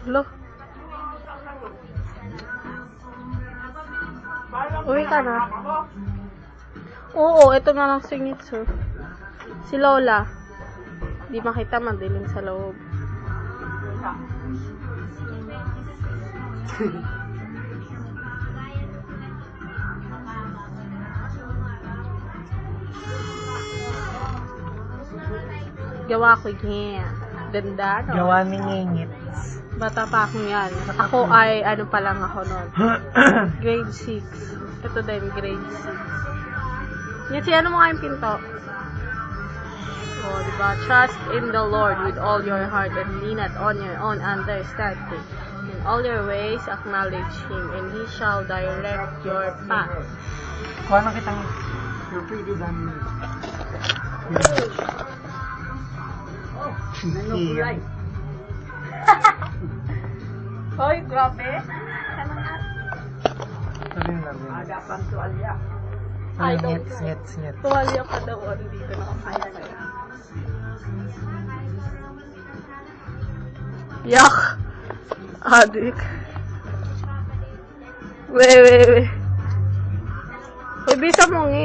Lo. Uwi ka na. Oo, ito na lang singit, sir. Si Lola. Di makita, madilim sa loob. Gawa ko yan. Ganda, no? Gawa ni ngingit. Bata pa ako yan. Ako ay, ano pa lang ako nun. Grade 6. Ito din, grade 6. Yan, ano mo nga yung pinto? Oh, diba? Trust in the Lord with all your heart and lean not on your own understanding. In all your ways, acknowledge Him, and He shall direct your path. Kuha na kitang you're pretty done. Iya. Hoy, grabe. Sabi na namin. Agapan tuwalya. I don't Ngets. Tuwalya pa daw, dito nakakaya na yan. Yak! Adik. Weh. Uy, bisa mo